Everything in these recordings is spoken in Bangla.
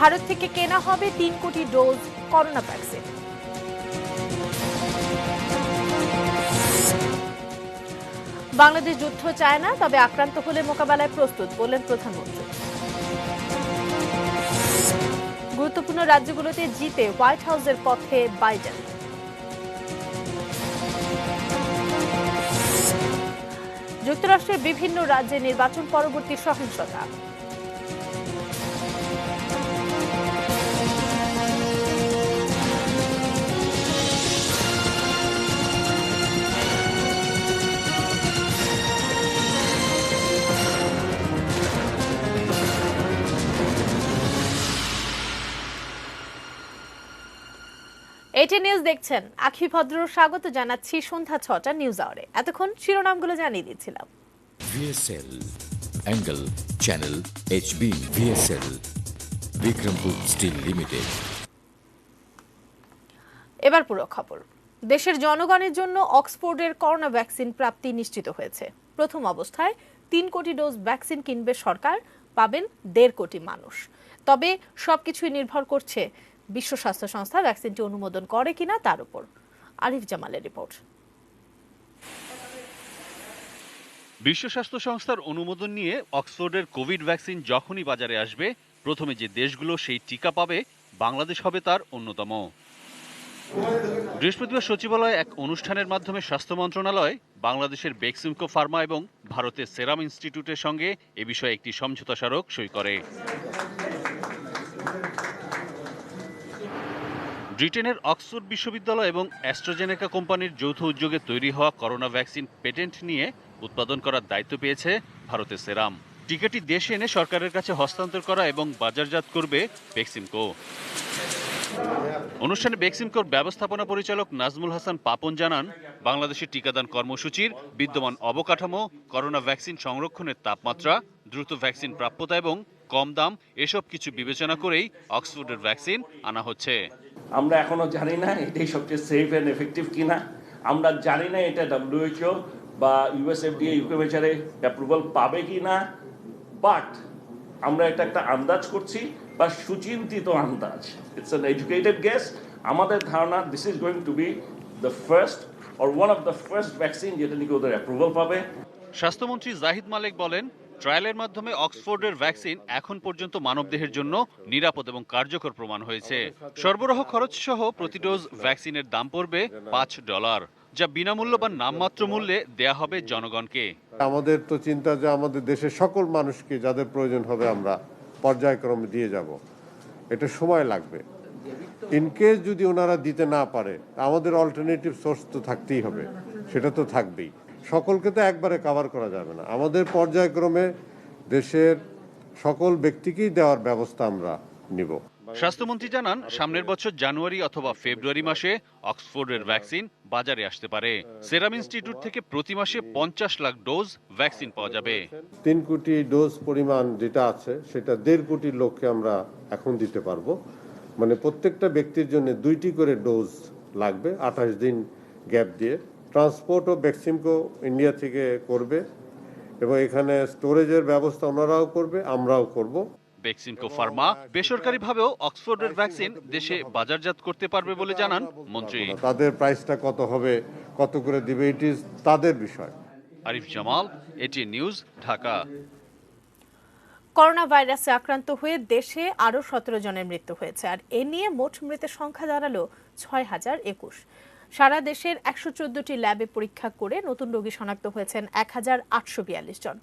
ভারত থেকে কেনা হবে 3 কোটি ডোজ করোনা ভ্যাকসিন। বাংলাদেশ যুদ্ধ চায় না, তবে আক্রান্ত হলে মোকাবেলায় প্রস্তুত বললেন প্রধানমন্ত্রী। গুরুত্বপূর্ণ রাজ্যগুলোতে জিতে হোয়াইট হাউসের পথে বাইডেন। যুক্তরাষ্ট্রের বিভিন্ন রাজ্যে নির্বাচন পরবর্তী সহিংসতা। এটি নিউজ দেখছেন, আখি ভদ্র স্বাগত জানাচ্ছি সন্ধ্যা 6টা নিউজ আওয়ারে। এতক্ষণ শিরোনামগুলো জানিয়ে দিচ্ছিলাম। VSL, Angle, Channel, HB, VSL, Bikrampur steel limited. এবার পুরো খবর। দেশের জনগণের জন্য অক্সফোর্ডের করোনা ভ্যাকসিন প্রাপ্তি নিশ্চিত হয়েছে। প্রথম অবস্থায় 3 কোটি ডোজ ভ্যাকসিন কিনবে সরকার, পাবেন 1.5 কোটি মানুষ। তবে সবকিছুই নির্ভর করছে বিশ্ব স্বাস্থ্য সংস্থা ভ্যাকসিনটি অনুমোদন করে কিনা তার উপর। আরিফ জামালের রিপোর্ট। বিশ্ব স্বাস্থ্য সংস্থার অনুমোদন নিয়ে অক্সফোর্ডের কোভিড ভ্যাকসিন যখনই বাজারে আসবে, প্রথমে যে দেশগুলো সেই টিকা পাবে, বাংলাদেশ হবে তার অন্যতম। বৃহস্পতিবার সচিবালয়ে এক অনুষ্ঠানের মাধ্যমে স্বাস্থ্য মন্ত্রণালয় বাংলাদেশের বেক্সিমকো ফার্মা এবং ভারতের সেরাম ইনস্টিটিউটের সঙ্গে এ বিষয়ে একটি সমঝোতা স্মারক সই করে। ব্রিটেনের অক্সফোর্ড বিশ্ববিদ্যালয় এবং অ্যাস্ট্রাজেনেকা কোম্পানির যৌথ উদ্যোগে তৈরি হওয়া করোনা ভ্যাকসিন পেটেন্ট নিয়ে উৎপাদন করার দায়িত্ব পেয়েছে ভারতের সেরাম। টিকাটি দেশে এনে সরকারের কাছে হস্তান্তর করা এবং বাজারজাত করবে বেক্সিমকো। অনুষ্ঠানে বেক্সিমকোর ব্যবস্থাপনা পরিচালক নাজমুল হাসান পাপন জানান, বাংলাদেশের টিকাদান কর্মসূচির বিদ্যমান অবকাঠামো, করোনা ভ্যাকসিন সংরক্ষণের তাপমাত্রা, দ্রুত ভ্যাকসিন প্রাপ্যতা এবং কম দাম এসব কিছু বিবেচনা করেই অক্সফোর্ডের ভ্যাকসিন আনা হচ্ছে। আমরা এখনো জানি না এটাই সবচেয়ে সেফ এন্ড এফেক্টিভ কিনা। আমরা জানি না এটা WHO বা USFDA ইউকেমেচারে অ্যাপ্রুভাল পাবে কিনা, বাট আমরা এটা একটা আন্দাজ করছি বা সুচিন্তিত আন্দাজ। It's an educated guess. আমাদের ধারণা this is going to B the first or one of the first vaccine যেটা নাকি ওদের অ্যাপ্রুভাল পাবে। স্বাস্থ্যমন্ত্রী জাহিদ মালেক বলেন, ট্রায়ালের মাধ্যমে অক্সফোর্ডের ভ্যাকসিন এখন পর্যন্ত মানবদেহের জন্য নিরাপদ এবং কার্যকর প্রমাণ হয়েছে। সরবরাহ খরচ সহ প্রতি ডোজ ভ্যাকসিনের দাম পড়বে $5, যা বিনামূল্য বা নামমাত্র মূল্যে দেয়া হবে জনগণকে। আমাদের তো চিন্তা যে আমাদের দেশের সকল মানুষকে যাদের প্রয়োজন হবে আমরা পর্যায়ক্রমে দিয়ে যাব। এটা সময় লাগবে। ইনকেস যদি ওনারা দিতে না পারে, আমাদের অল্টারনেটিভ সোর্স তো থাকতেই হবে, সেটা তো থাকবেই। সকলকে তো একবারে কভার করা যাবে না, আমাদের পর্যায়ক্রমে দেশের সকল ব্যক্তিকেই দেওয়ার ব্যবস্থা আমরা নিব। স্বাস্থ্যমন্ত্রী জানান, সামনের বছর জানুয়ারি অথবা ফেব্রুয়ারি মাসে অক্সফোর্ডের ভ্যাকসিন বাজারে আসতে পারে। সেরাম ইনস্টিটিউট থেকে প্রতি মাসে 50 লাখ ডোজ ভ্যাকসিন পাওয়া যাবে। 3 কোটি ডোজ পরিমাণ যেটা আছে সেটা 1.5 কোটি লোককে আমরা এখন দিতে পারবো। মানে প্রত্যেকটা ব্যক্তির জন্য 2টি করে ডোজ লাগবে 28 দিন গ্যাপ দিয়ে। ট্রান্সপোর্ট ও বেক্সিমকো ইন্ডিয়া থেকে করবে এবং এখানে স্টোরেজের ব্যবস্থা ওনারাও করবে, আমরাও করব। বেক্সিমকো ফার্মা বেসরকারিভাবেও অক্সফোর্ডের ভ্যাকসিন দেশে বাজারজাত করতে পারবে বলে জানান মন্ত্রী। তাদের প্রাইসটা কত হবে, কত করে দিবে, ইট ইজ তাদের বিষয়। Arif Jamal, ATN news, Dhaka. Corona ভাইরাসে আক্রান্ত হয়ে দেশে আরও 17 জনের মৃত্যু হয়েছে, আর এ নিয়ে মোট মৃতের সংখ্যা দাঁড়ালো 6021। সারা দেশের 114টি ল্যাবে পরীক্ষা করে নতুন রোগী শনাক্ত হয়েছেন 1842 জন।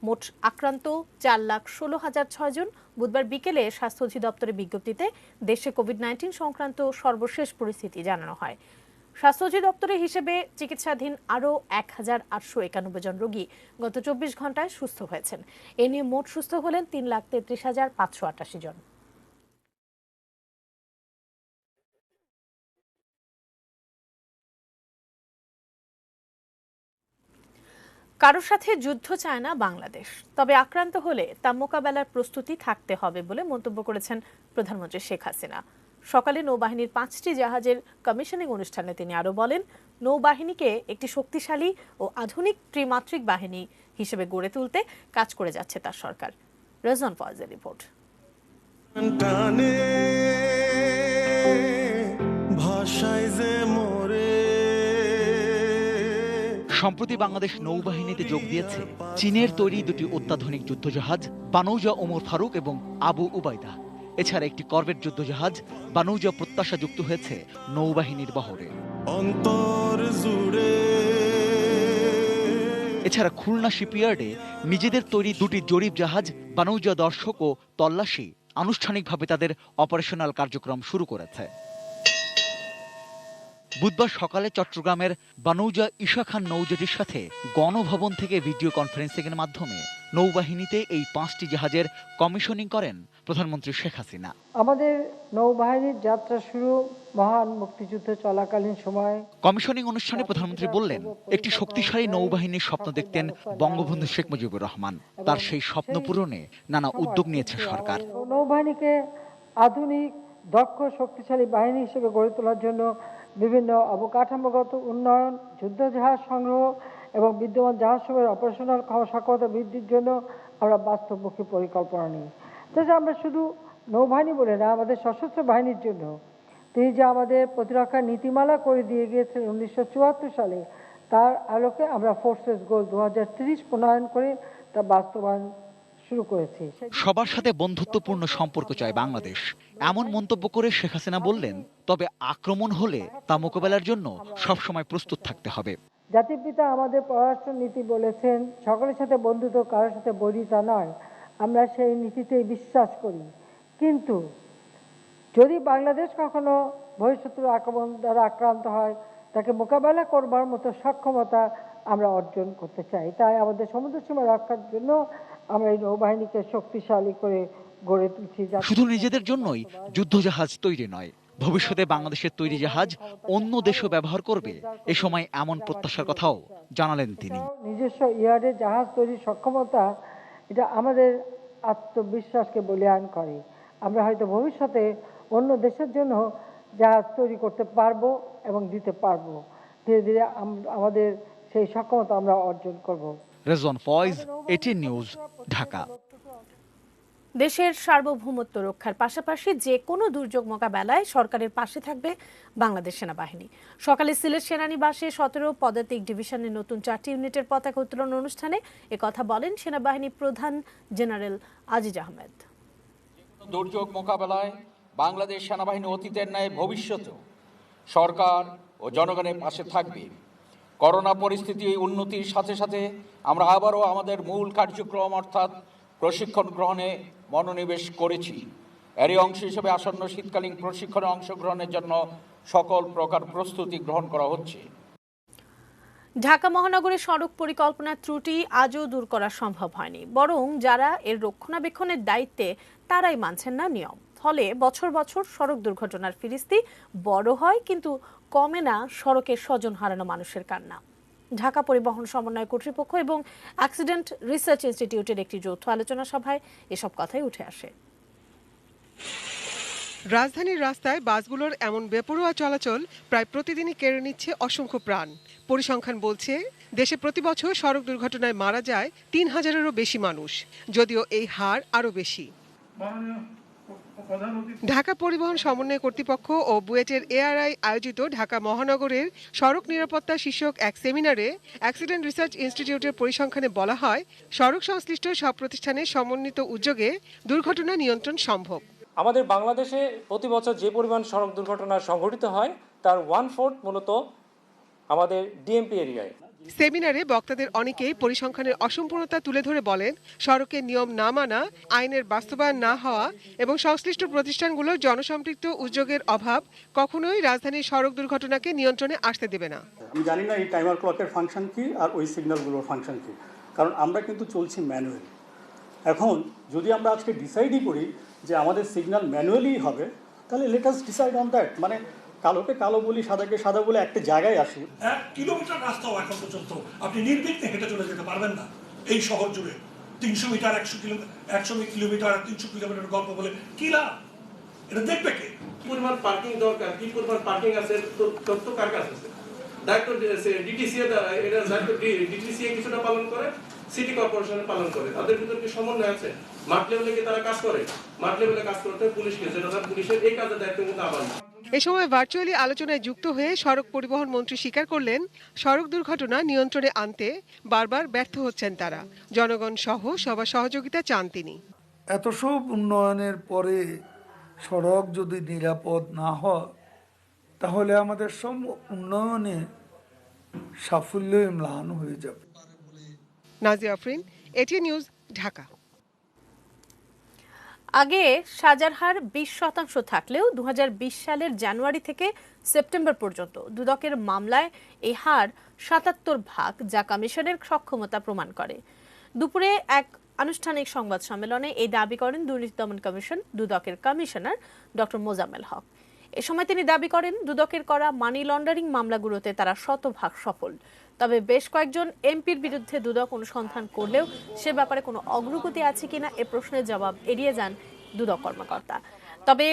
মোট আক্রান্ত 4,16,006 জন। বুধবার বিকেলে স্বাস্থ্য অধিদপ্তরের বিজ্ঞপ্তিতে দেশে কোভিড-19 সংক্রান্ত সর্বশেষ পরিস্থিতি জানানো হয়। স্বাস্থ্য অধিদপ্তরের হিসেবে চিকিৎসাধীন আরও 1891 জন রোগী গত 24 ঘন্টায় সুস্থ হয়েছেন। এ নিয়ে মোট সুস্থ হলেন 3,33,588 জন। কারোর সাথে যুদ্ধ চায় না বাংলাদেশ, তবে আক্রান্ত হলে তা মোকাবেলার প্রস্তুতি থাকতে হবে বলে মন্তব্য করেছেন প্রধানমন্ত্রী শেখ হাসিনা। সকালে নৌবাহিনীর 5টি জাহাজের কমিশনিং অনুষ্ঠানে তিনি আরও বলেন, নৌবাহিনীকে একটি শক্তিশালী ও আধুনিক ত্রিমাত্রিক বাহিনী হিসেবে গড়ে তুলতে কাজ করে যাচ্ছে তার সরকার। রেজওয়ান ফয়েজের রিপোর্ট। সম্প্রতি বাংলাদেশ নৌবাহিনীতে যোগ দিয়েছে চীনের তৈরি দুটি অত্যাধুনিক যুদ্ধজাহাজ বানৌজা ওমর ফারুক এবং আবু উবাইদা। এছাড়া একটি করভেট যুদ্ধজাহাজ বানৌজা প্রত্যাশা যুক্ত হয়েছে নৌবাহিনীর বহরে। এছাড়া খুলনা শিপইয়ার্ডে নিজেদের তৈরি দুটি জরিপ জাহাজ বানৌজা দর্শক ও তল্লাশি আনুষ্ঠানিকভাবে তাদের অপারেশনাল কার্যক্রম শুরু করেছে। বুধবার সকালে চট্টগ্রামের বানৌজা ঈশা খান নৌজেটির সাথে গণভবন থেকে ভিডিও কনফারেন্সিংয়ের মাধ্যমে নৌবাহিনীতে এই 5টি জাহাজের কমিশনিং করেন প্রধানমন্ত্রী শেখ হাসিনা। আমাদের নৌবাহিনীর যাত্রা শুরু মহান মুক্তিযুদ্ধ চলাকালীন সময়। কমিশনিং অনুষ্ঠানে প্রধানমন্ত্রী বললেন, একটি শক্তিশালী নৌবাহিনীর স্বপ্ন দেখতেন বঙ্গবন্ধু শেখ মুজিবুর রহমান। তার সেই স্বপ্ন পূরণে নানা উদ্যোগ নিয়েছে সরকার। নৌবাহিনীকে আধুনিক, দক্ষ, শক্তিশালী বাহিনী হিসেবে গড়ে তোলার জন্য বিভিন্ন অবকাঠামোগত উন্নয়ন, যুদ্ধজাহাজ সংগ্রহ এবং বিদ্যমান জাহাজসমূহের অপারেশনাল সক্ষমতা বৃদ্ধির জন্য আমরা বাস্তবমুখী পরিকল্পনা নিই। তাছাড়া আমরা শুধু নৌবাহিনী বলে না, আমাদের সশস্ত্র বাহিনীর জন্য তিনি যে আমাদের প্রতিরক্ষা নীতিমালা করে দিয়ে গিয়েছেন 1974 সালে, তার আলোকে আমরা ফোর্সেস গোল 2030 প্রণয়ন করে তা বাস্তবায়ন শুরু করেছি। সবার সাথে বন্ধুত্বপূর্ণ সম্পর্ক চায় বাংলাদেশ, এমন মন্তব্য করে শেখ হাসিনা বললেন, তবে আক্রমণ হলে তা মোকাবেলার জন্য সবসময় প্রস্তুত থাকতে হবে। জাতির পিতা আমাদের পররাষ্ট্র নীতি বলেছেন, সকলের সাথে বন্ধুত্ব, কারোর সাথে বৈরিতা নয়। আমরা সেই নীতিতেই বিশ্বাস করি। কিন্তু যদি বাংলাদেশ কখনো বহিঃশত্রুর আক্রমণ দ্বারা আক্রান্ত হয়, তাকে মোকাবেলা করবার মতো সক্ষমতা আমরা অর্জন করতে চাই। তাই আমাদের সমুদ্র সীমা রক্ষার জন্য আমরা এই নৌবাহিনীকে শক্তিশালী করে গড়ে তুলছি। শুধু নিজেদের জন্যই যুদ্ধজাহাজ তৈরি নয়, ভবিষ্যতে বাংলাদেশের তৈরি জাহাজ অন্য দেশও ব্যবহার করবে। এ সময় এমন প্রত্যাশার কথাও জানালেন তিনি। নিজস্ব ইয়ার্ডে জাহাজ তৈরির সক্ষমতা, এটা আমাদের আত্মবিশ্বাসকে বলীয়ান করে। আমরা হয়তো ভবিষ্যতে অন্য দেশের জন্য জাহাজ তৈরি করতে পারবো এবং দিতে পারবো। ধীরে ধীরে আমাদের সেই সক্ষমতা আমরা অর্জন করব। Rezwan Faiz, ATN news, Dhaka. দেশের সার্বভৌমত্ব রক্ষার পাশাপাশি যে কোনো দুর্যোগ মোকাবেলায় সরকারের পাশে থাকবে বাংলাদেশ সেনাবাহিনী। সকালে সিলেট সেনানিবাসে 17 পদাতিক ডিভিশনের নতুন 4টি ইউনিটের পতাকা উত্তোলন অনুষ্ঠানে একথা বলেন সেনাবাহিনী প্রধান জেনারেল আজিজ আহমেদ। দুর্যোগ মোকাবেলায় বাংলাদেশ সেনাবাহিনী অতীতের ন্যায় ভবিষ্যতেও সরকার ও জনগণের পাশে থাকবে। করোনা পরিস্থিতি উন্নতির সাথে সাথে আমরা আবারও আমাদের মূল কার্যক্রম অর্থাৎ প্রশিক্ষণ গ্রহণে মনোনিবেশ করেছি। এরই অংশ হিসেবে আসন্ন শীতকালীন প্রশিক্ষণে অংশগ্রহণের জন্য সকল প্রকার প্রস্তুতি গ্রহণ করা হচ্ছে। ঢাকা মহানগরের সড়ক পরিকল্পনার ত্রুটি আজও দূর করা সম্ভব হয়নি, বরং যারা এর রক্ষণাবেক্ষণের দায়িত্বে তারাই মানছেন না নিয়ম। ফলে বছর বছর সড়ক দুর্ঘটনার ফিরিস্তি বড় হয়, কিন্তু কমে না সড়কের স্বজন হারানো মানুষের কান্না। ঢাকা পরিবহন সমন্বয় কর্তৃপক্ষ এবং অ্যাক্সিডেন্ট রিসার্চ ইনস্টিটিউটের একটি যৌথ আলোচনা সভায় এসব কথাই উঠে আসে। রাজধানীর রাস্তায় বাসগুলোর এমন বেপরোয়া চলাচল প্রায় প্রতিদিনই কেড়ে নিচ্ছে অসংখ্য প্রাণ। পরিসংখ্যান বলছে, দেশে প্রতি বছর সড়ক দুর্ঘটনায় মারা যায় 3000-এরও বেশি মানুষ, যদিও এই হার আরও বেশি। ঢাকা পরিবহন সমন্বয় কর্তৃপক্ষ ও বুয়েটের এআরআই আয়োজিত ঢাকা মহানগরের সড়ক নিরাপত্তা শীর্ষক এক সেমিনারে অ্যাক্সিডেন্ট রিসার্চ ইনস্টিটিউটের পরিসংখ্যানে বলা হয়, সড়ক সংশ্লিষ্ট সব প্রতিষ্ঠানের সমন্বিত উদ্যোগে দুর্ঘটনা নিয়ন্ত্রণ সম্ভব। আমাদের বাংলাদেশে প্রতি বছর যে পরিমাণ সড়ক দুর্ঘটনা সংঘটিত হয় তার 1/4 মূলত আমাদের ডিএমপি এরিয়ায়। সেমিনারে বক্তাদের অনেকেই পরিসংখ্যানের অসম্পূর্ণতা তুলে ধরে বলেন, সড়কের নিয়ম না মানা, আইনের বাস্তবায়ন না হওয়া এবং সংশ্লিষ্ট প্রতিষ্ঠানগুলোর জনসম্পৃক্ত উদ্যোগের অভাব কখনোই রাজধানীর সড়ক দুর্ঘটনাকে নিয়ন্ত্রণে আসতে দেবে না। আমি জানি না এই টাইমার ক্লকের ফাংশন কি আর ওই সিগন্যালগুলোর ফাংশন কি, কারণ আমরা কিন্তু চলছি ম্যানুয়ালি। এখন যদি আমরা আজকে ডিসাইডই করি যে আমাদের সিগন্যাল ম্যানুয়ালি হবে, তাহলে let us decide on that. মানে কালোকে কালো বলি, সাদাকে সাদা বলে একটা জায়গায় আসি। 1 কিলোমিটার রাস্তাও এখন পর্যন্ত আপনি নির্বিঘ্নে হেঁটে চলে যেতে পারবেন না এই শহর জুড়ে। 300 মিটার 100 কিলোমিটার 300 কিলোমিটার গল্প বলে কি লাভ? এটা দেখবে কে? কি পরিমাণ পার্কিং দরকার, কি পরিমাণ পার্কিং আছে তথ্য কার কাছে আছে? দায়িত্ব ডিটিসিএ দ্বারা এটা দায়িত্ব ডিটিসিএ কিছুটা পালন করে, সিটি কর্পোরেশনে পালন করে। তাদের ভিতর কি সমন্বয় আছে? মাঠ লেভেলে কি তারা কাজ করে? মাঠ লেভেলে কাজ করতে হয় পুলিশকে, যেটা তার পুলিশের এই কাজের দায়িত্ব কিন্তু আবার না। এ সময় ভার্চুয়ালি আলোচনায় যুক্ত হয়ে সড়ক পরিবহন মন্ত্রী স্বীকার করলেন, সড়ক দুর্ঘটনা নিয়ন্ত্রণে আনতে বারবার ব্যর্থ হচ্ছেন তারা। জনগণ সহ সবার সহযোগিতা চান তিনি। এত সব উন্নয়নের পরে সড়ক যদি নিরাপদ না হয়, তাহলে আমাদের সব উন্নয়নে সাফল্য ম্লান হয়ে যাবে। Nazia Afrin, ATN news, Dhaka. আগে সাজার হার 20% থাকলেও 2020 সালের জানুয়ারি থেকে সেপ্টেম্বর পর্যন্ত দুদকের মামলায় এই হার 77%, যা কমিশনের সক্ষমতা প্রমাণ করে। দুপুরে এক আনুষ্ঠানিক সংবাদ সম্মেলনে এই দাবি করেন দুর্নীতি দমন কমিশন দুদকের কমিশনার ডক্টর মোজাম্মেল হক। এ সময় তিনি দাবি করেন, দুদকের করা মানি লন্ডারিং মামলাগুলোতে তারা 100% সফল। তবে বেশ কয়েকজন এমপির বিরুদ্ধে দুদক অনুসন্ধান করলেও সে ব্যাপারে কোনো অগ্রগতি আছে কিনা এ প্রশ্নের জবাব এড়িয়ে যান দুদক কর্মকর্তা। তবে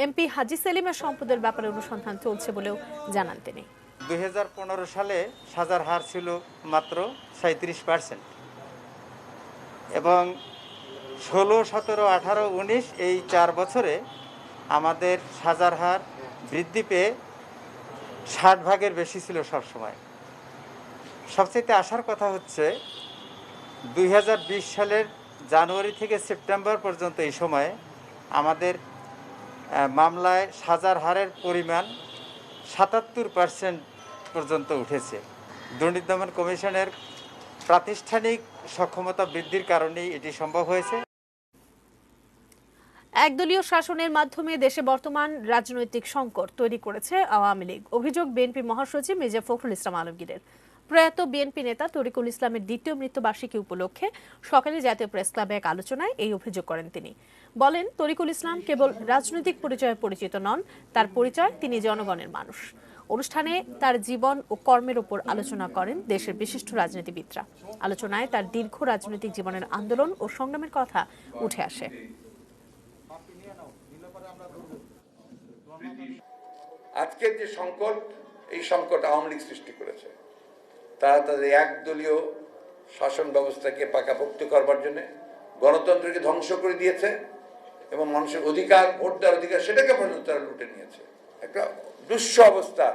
এমপি হাজি সেলিমের সম্পদের ব্যাপারে অনুসন্ধান চলছে বলেও জানান তিনি। 2015 সালে সাজার হার ছিল মাত্র 37%, এবং 16, 17, 18, 19 এই 4 বছরে আমাদের সাজার হার বৃদ্ধি পেয়ে 60% বেশি ছিল সবসময়। সবচেয়ে আসার কথা হচ্ছে 2020 সালের জানুয়ারি থেকে সেপ্টেম্বর পর্যন্ত এই সময়ে আমাদের মামলায় সাজার হারের পরিমাণ 77% পর্যন্ত উঠেছে। দুর্নীতি দমন কমিশনের প্রাতিষ্ঠানিক সক্ষমতা বৃদ্ধির কারণেই এটি সম্ভব হয়েছে। একদলীয় শাসনের মাধ্যমে দেশে বর্তমান রাজনৈতিক সংকট তৈরি করেছে আওয়ামী লীগ। অভিযোগ বিএনপি মহাসচিব মির্জা ফখরুল ইসলাম আলমগীরের। প্রয়াত বিএনপি নেতা তরিকুল ইসলামের দ্বিতীয় মৃত্যুবার্ষিকী উপলক্ষে সকালে জাতীয় প্রেস ক্লাবে এক আলোচনায় এই অভিযোগ করেন তিনি। বলেন, তরিকুল ইসলাম কেবল রাজনৈতিক পরিচয়ে পরিচিত নন, তার পরিচয় তিনি জনগণের মানুষ। অনুষ্ঠানে তার জীবন ও কর্মের উপর আলোচনা করেন দেশের বিশিষ্ট রাজনীতিবিদরা। আলোচনায় তার দীর্ঘ রাজনৈতিক জীবনের আন্দোলন ও সংগ্রামের কথা উঠে আসে। আজকের যে সংকট, এই সংকট আওয়ামী লীগ সৃষ্টি করেছে। তারা তাদের একদলীয় শাসন ব্যবস্থাকে পাকাপোক্ত করবার জন্য গণতন্ত্রকে ধ্বংস করে দিয়েছে এবং মানুষের অধিকার, ভোট দেওয়ার অধিকার, সেটাকে পর্যন্ত তারা লুটে নিয়েছে। একটা দুঃস্ব অবস্থা।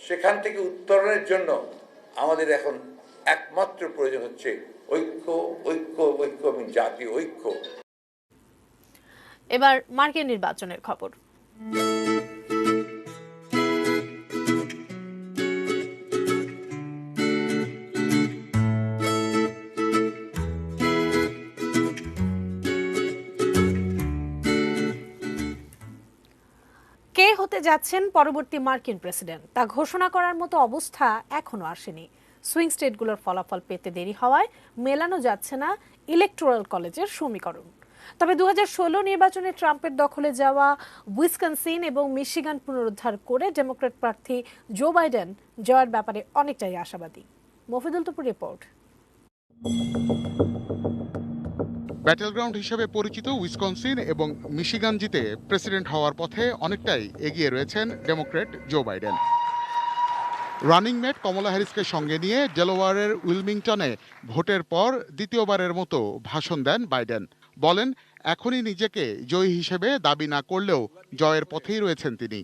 সেখান থেকে উত্তরণের জন্য আমাদের এখন একমাত্র প্রয়োজন হচ্ছে ঐক্য, ঐক্য, ঐক্য এবং জাতীয় ঐক্য। এবার মার্কিন নির্বাচনের খবর। কে হতে যাচ্ছেন পরবর্তী মার্কিন প্রেসিডেন্ট তা ঘোষণা করার মতো অবস্থা এখনো আসেনি। সুইং স্টেটগুলোর ফলাফল পেতে দেরি হওয়ায় মেলানো যাচ্ছে না ইলেকটোরাল কলেজের সমীকরণ। তবে 2016 নির্বাচনে ট্রাম্পের দখলে যাওয়া উইসকনসিন এবং মিশিগান পুনরুদ্ধার করে ডেমোক্র্যাট প্রার্থী জো বাইডেন জয়ের ব্যাপারে অনেকটাই আশাবাদী। মফিদুল টুপুর রিপোর্ট। ব্যাটেলগ্রাউন্ড হিসেবে পরিচিত উইসকনসিন এবং মিশিগান জিতে প্রেসিডেন্ট হওয়ার পথে অনেকটাই এগিয়ে রয়েছেন Democrat Joe Biden. Running mate Kamala হ্যারিসকে সঙ্গে নিয়ে ডেলাওয়্যারের উইলমিংটনে ভোটের পর দ্বিতীয়বারের মতো ভাষণ দেন বাইডেন। বলেন, এখনই নিজেকে জয়ী হিসেবে দাবি না করলেও জয়ের পথেই রয়েছেন তিনি।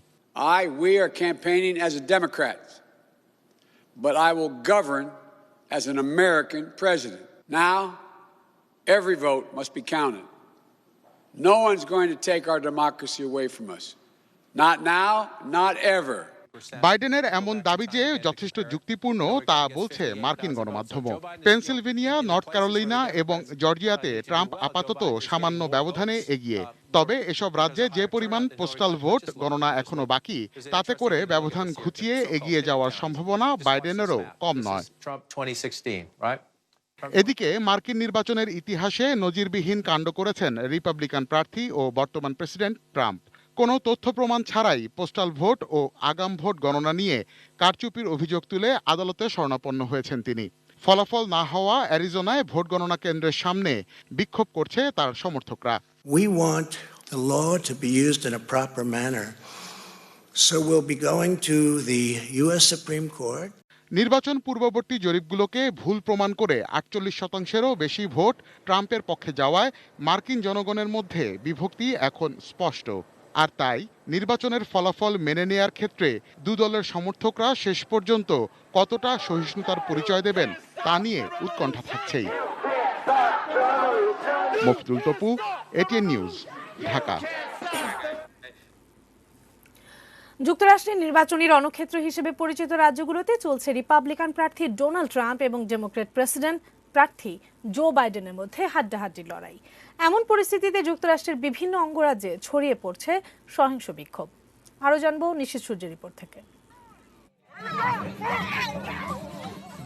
We are campaigning as a Democrat, but I will govern as an American president. Now, every vote must be counted. No one's going to take our democracy away from us. Not now, not ever. বাইডেনের এমন দাবি যে যথেষ্ট যুক্তিপূর্ণ তা বলছে মার্কিন গণমাধ্যম। পেনসিলভেনিয়া, নর্থ ক্যারোলিনা এবং জর্জিয়াতে ট্রাম্প আপাতত সামান্য ব্যবধানে এগিয়ে। তবে এসব রাজ্যে যে পরিমাণ পোস্টাল ভোট গণনা এখনো বাকি, তাতে করে ব্যবধান ঘুচিয়ে এগিয়ে যাওয়ার সম্ভাবনা বাইডেনেরও কম নয়। এদিকে মার্কিন নির্বাচনের ইতিহাসে নজিরবিহীন কাণ্ড করেছেন রিপাবলিকান প্রার্থী ও বর্তমান প্রেসিডেন্ট ট্রাম্প। কোনো তথ্য প্রমাণ ছাড়াই পোস্টাল ভোট ও আগাম ভোট গণনা নিয়ে কারচুপির অভিযোগ তুলে আদালতে শরণাপন্ন হয়েছেন তিনি। ফলাফল না হওয়া অ্যারিজোনায় ভোট গণনা কেন্দ্রের সামনে বিক্ষোভ করছে তার সমর্থকরা। We want the law to be used in a proper manner. So we'll be going to the US Supreme Court. নির্বাচন পূর্ববর্তী জরিপগুলোকে ভুল প্রমাণ করে 48%-এরও বেশি ভোট ট্রাম্পের পক্ষে যাওয়ায় মার্কিন জনগণের মধ্যে বিভক্তি এখন স্পষ্ট। আর তাই নির্বাচনের ফলাফল মেনে নেয়ার ক্ষেত্রে দু দলের সমর্থকরা শেষ পর্যন্ত কতটা সহিষ্ণুতার পরিচয় দেবেন তা নিয়ে উৎকণ্ঠা থাকছেই। Mofidul Tapu, ATN news, Dhaka. যুক্তরাষ্ট্রের নির্বাচনী রণক্ষেত্র হিসেবে পরিচিত রাজ্যগুলোতে চলছে রিপাবলিকান প্রার্থী ডোনাল্ড ট্রাম্প এবং ডেমোক্র্যাট প্রেসিডেন্ট প্রার্থী জো বাইডেনের মধ্যে হাড্ডাহাড্ডি লড়াই। এমন পরিস্থিতিতে যুক্তরাষ্ট্রের বিভিন্ন অঙ্গরাজ্যে ছড়িয়ে পড়ছে সহিংস বিক্ষোভ। আরো জানবো নিশীথ সূর্যের রিপোর্ট থেকে।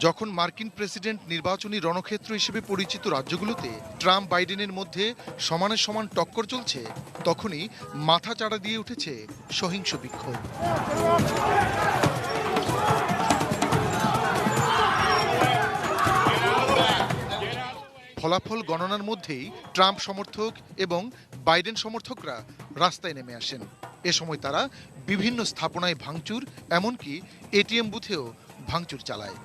যখন মার্কিন প্রেসিডেন্ট নির্বাচনী রণক্ষেত্র হিসেবে পরিচিত রাজ্যগুলোতে ট্রাম্প বাইডেনের মধ্যে সমানে সমান টক্কর চলছে, তখনই মাথা চাড়া দিয়ে উঠেছে সহিংস বিক্ষোভ। ফলাফল গণনার মধ্যেই ট্রাম্প সমর্থক এবং বাইডেন সমর্থকরা রাস্তায় নেমে আসেন। এ সময় তারা বিভিন্ন স্থাপনায় ভাঙচুর, এমনকি এটিএম বুথেও ভাঙচুর চালায়।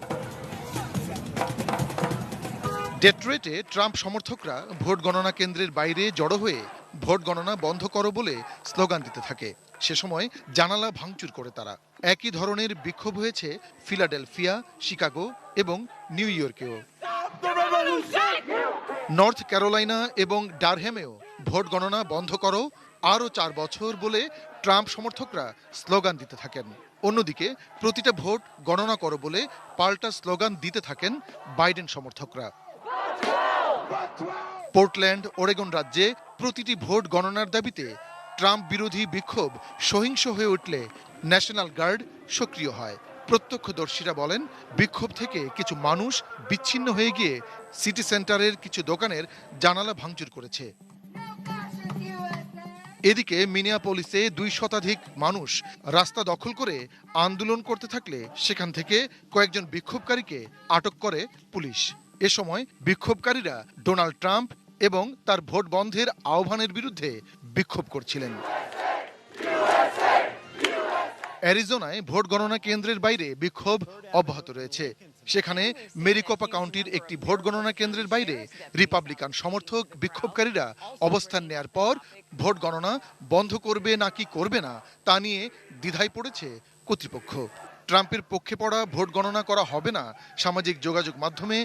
ডেট্রয়েটে ট্রাম্প সমর্থকরা ভোট গণনা কেন্দ্রের বাইরে জড়ো হয়ে ভোট গণনা বন্ধ করো বলে স্লোগান দিতে থাকে। সে সময় জানালা ভাঙচুর করে তারা। একই ধরনের বিক্ষোভ হয়েছে ফিলাডেলফিয়া, শিকাগো এবং নিউ ইয়র্কেও। নর্থ ক্যারোলাইনা এবং ডারহেমেও ভোট গণনা বন্ধ করো, আরও 4 বছর বলে ট্রাম্প সমর্থকরা স্লোগান দিতে থাকেন। অন্যদিকে প্রতিটা ভোট গণনা করো বলে পাল্টা স্লোগান দিতে থাকেন বাইডেন সমর্থকরা। পোর্টল্যান্ড, ওরেগন রাজ্যে প্রতিটি ভোট গণনার দাবিতে ট্রাম্প বিরোধী বিক্ষোভ সহিংস হয়ে উঠলে ন্যাশনাল গার্ড সক্রিয় হয়। প্রত্যক্ষদর্শীরা বলেন, বিক্ষোভ থেকে কিছু মানুষ বিচ্ছিন্ন হয়ে গিয়ে সিটি সেন্টারের কিছু দোকানের জানালা ভাঙচুর করেছে। এদিকে মিনিয়াপলিসে 2 শতাধিক মানুষ রাস্তা দখল করে আন্দোলন করতে থাকলে সেখান থেকে কয়েকজন বিক্ষোভকারীকে আটক করে পুলিশ। এ সময় বিক্ষোভকারীরা ডোনাল্ড ট্রাম্প এবং তার ভোট বন্ধের আহ্বানের বিরুদ্ধে বিক্ষোভ করছিলেন। অ্যারিজোনায় ভোট গণনা কেন্দ্রের বাইরে বিক্ষোভ অব্যাহত রয়েছে। সেখানে মেরিকোপা কাউন্টির একটি ভোট গণনা কেন্দ্রের বাইরে রিপাবলিকান সমর্থক বিক্ষোভকারীরা অবস্থান নেয়ার পর ভোট গণনা বন্ধ করবে নাকি করবে না তা নিয়ে দ্বিধায় পড়েছে কর্তৃপক্ষ। ট্রাম্পের পক্ষে পড়া ভোট গণনা করা হবে না সামাজিক যোগাযোগ মাধ্যমে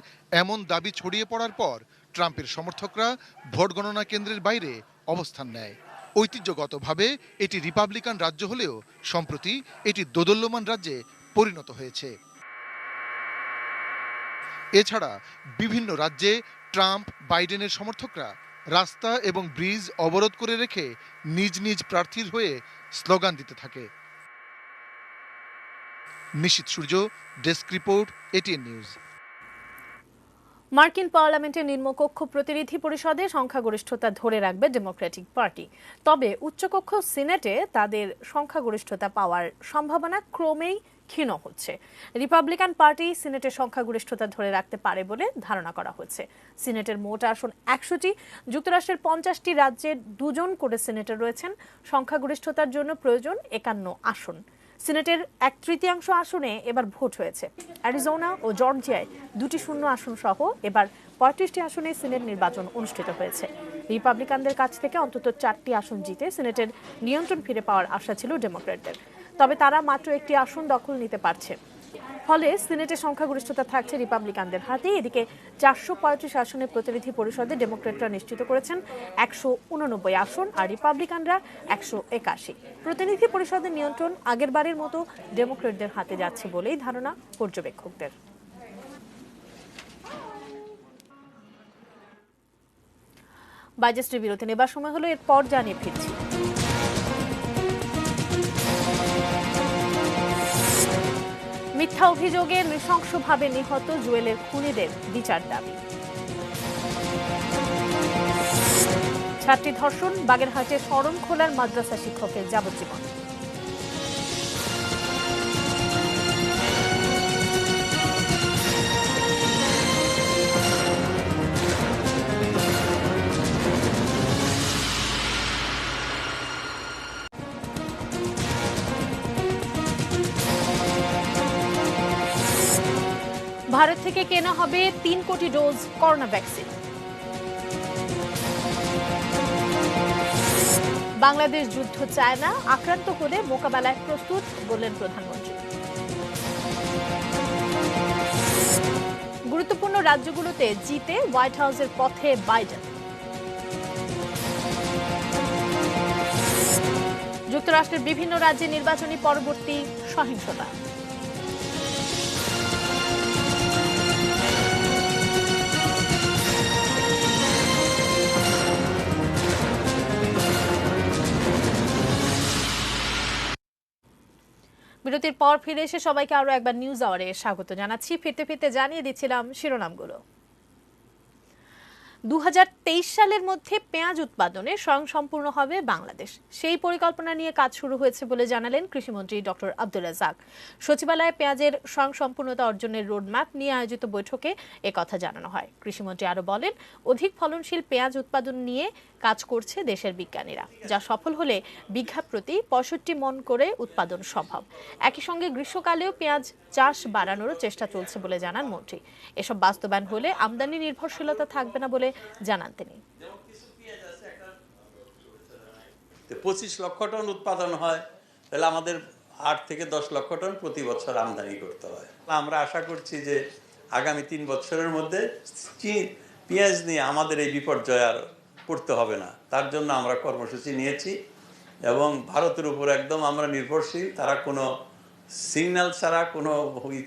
এমন দাবি ছড়িয়ে পড়ার পর ট্রাম্পের সমর্থকরা ভোট গণনা কেন্দ্রের বাইরে অবস্থান নেয়। ঐতিহ্যগতভাবে এটি রিপাবলিকান রাজ্য হলেও সম্প্রতি এটি দোদুল্যমান রাজ্যে পরিণত হয়েছে। এছাড়া বিভিন্ন রাজ্যে ট্রাম্প বাইডেনের সমর্থকরা রাস্তা এবং ব্রিজ অবরোধ করে রেখে নিজ নিজ প্রার্থীর হয়ে স্লোগান দিতে থাকে। নিশীথ সূর্য, ডেস্ক রিপোর্ট, এটিএন নিউজ। মার্কিন পার্লামেন্টের নিম্নকক্ষ প্রতিনিধি পরিষদে সংখ্যাগরিষ্ঠতা ধরে রাখবে ডেমোক্রেটিক পার্টি। তবে উচ্চকক্ষ সিনেটে তাদের সংখ্যাগরিষ্ঠতা পাওয়ার সম্ভাবনা ক্রমেই ক্ষীণ হচ্ছে। রিপাবলিকান পার্টি সিনেটের সংখ্যাগরিষ্ঠতা ধরে রাখতে পারে বলে ধারণা করা হচ্ছে। সিনেটের মোট আসন 100টি। যুক্তরাষ্ট্রের 50টি রাজ্যের 2 জন করে সিনেটর রয়েছেন। সংখ্যাগরিষ্ঠতার জন্য প্রয়োজন 51 আসন। সিনেটের 1/3 আসনে এবার ভোট হয়েছে। অ্যারিজোনা ও জর্জিয়ায় 2টি শূন্য আসন সহ এবার 35টি আসনে সিনেট নির্বাচন অনুষ্ঠিত হয়েছে। রিপাবলিকানদের কাছ থেকে অন্তত 4টি আসন জিতে সিনেটের নিয়ন্ত্রণ ফিরে পাওয়ার আশা ছিল ডেমোক্র্যাটদের। তবে তারা মাত্র 1টি আসন দখল নিতে পারছে। ফলে সিনেটের সংখ্যাগরিষ্ঠতা থাকছে রিপাবলিকানদের হাতে। এদিকে 435 আসনের প্রতিনিধি পরিষদে ডেমোক্র্যাটরা নিশ্চিত করেছেন 189 আসন আর রিপাবলিকানরা 181। প্রতিনিধি পরিষদের নিয়ন্ত্রণ আগেরবারের মতো ডেমোক্র্যাটদের হাতে যাচ্ছে বলেই ধারণা পর্যবেক্ষকদের। বাজেটের বিরতি নেবার সময় হলো, এরপর জানিয়ে ফিরছি। মিথ্যা অভিযোগে নৃশংসভাবে নিহত জুয়েলের খুনিদের বিচার দাবি। ছাত্রী ধর্ষণ, বাগেরহাটে শরণখোলার মাদ্রাসা শিক্ষকের যাবজ্জীবন। ভারত থেকে কেনা হবে 3 কোটি ডোজ করোনা ভ্যাকসিন। বাংলাদেশ যুদ্ধ চায় না, আক্রান্ত হলে মোকাবেলায় প্রস্তুত বললেন প্রধানমন্ত্রী। গুরুত্বপূর্ণ রাজ্যগুলোতে জিতে হোয়াইট হাউসের পথে বাইডেন। যুক্তরাষ্ট্রের বিভিন্ন রাজ্যে নির্বাচনী পরবর্তী সহিংসতা। বিরতির পর ফিরে এসে সবাইকে আরো একবার নিউজ আওয়ারে স্বাগত জানাচ্ছি। ফিরতে ফিরতে জানিয়ে দিচ্ছিলাম শিরোনামগুলো। 2023 সালের মধ্যে পেঁয়াজ উৎপাদনে স্বয়ংসম্পূর্ণ হবে বাংলাদেশ, সেই পরিকল্পনা নিয়ে কাজ শুরু হয়েছে বলে জানালেন কৃষিমন্ত্রী ডক্টর আব্দুর রাজ্জাক। সচিবালয়ে পেঁয়াজের স্বয়ংসম্পূর্ণতা অর্জনের রোডম্যাপ নিয়ে আয়োজিত বৈঠকে একথা জানানো হয়। কৃষিমন্ত্রী আরো বলেন, অধিক ফলনশীল পেঁয়াজ উৎপাদন নিয়ে কাজ করছে দেশের বিজ্ঞানীরা, যা সফল হলে বিঘা প্রতি 65 মণ করে উৎপাদন সম্ভব। একই সঙ্গে গ্রীষ্মকালেও পেঁয়াজ চাষ বাড়ানোরও চেষ্টা চলছে বলে জানান মন্ত্রী। এসব বাস্তবায়ন হলে আমদানি নির্ভরশীলতা থাকবে না বলে জানান তিনি। 25 লক্ষ টন উৎপাদন হয়, তাহলে আমাদের 8 থেকে 10 লক্ষ টন প্রতি বছর আমদানি করতে হয়। আমরা আশা করছি যে আগামী 3 বছরের মধ্যে পেঁয়াজ নিয়ে আমাদের এই বিপর্যয় আর পড়তে হবে না। তার জন্য আমরা কর্মসূচি নিয়েছি এবং ভারতের উপর একদম আমরা নির্ভরশীল। তারা কোনো সিগন্যাল ছাড়া, কোনো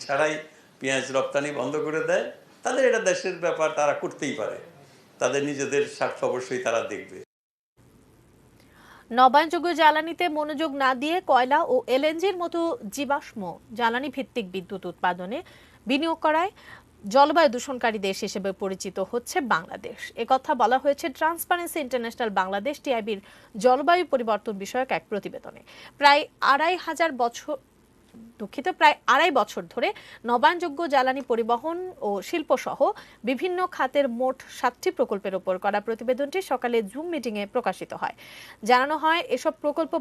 ছাড়াই পেঁয়াজ রপ্তানি বন্ধ করে দেয়। তাদের এটা দেশের ব্যাপার, তারা করতেই পারে, তাদের নিজেদের স্বার্থ অবশ্যই তারা দেখবে। নবায়নযোগ্য জ্বালানিতে মনোযোগ না দিয়ে কয়লা ও এলএনজির মতো জীবাশ্ম জ্বালানি ভিত্তিক বিদ্যুৎ উৎপাদনে বিনিয়োগ করায় জলবায়ু দূষণকারী দেশ হিসেবে পরিচিত হচ্ছে বাংলাদেশ। একথা বলা হয়েছে ট্রান্সপারেন্সি ইন্টারন্যাশনাল বাংলাদেশ টিআইবির জলবায়ু পরিবর্তন বিষয়ক এক প্রতিবেদনে। প্রায় আড়াই বছর ধরে নবায়নযোগ্য জ্বালানি পরিবহন ও শিল্প সহ বিভিন্ন খাতের মোট 7টি প্রকল্পের উপর করা প্রতিবেদনটি সকালে জুম মিটিংয়ে প্রকাশিত হয়। জানানো হয়, এসব প্রকল্প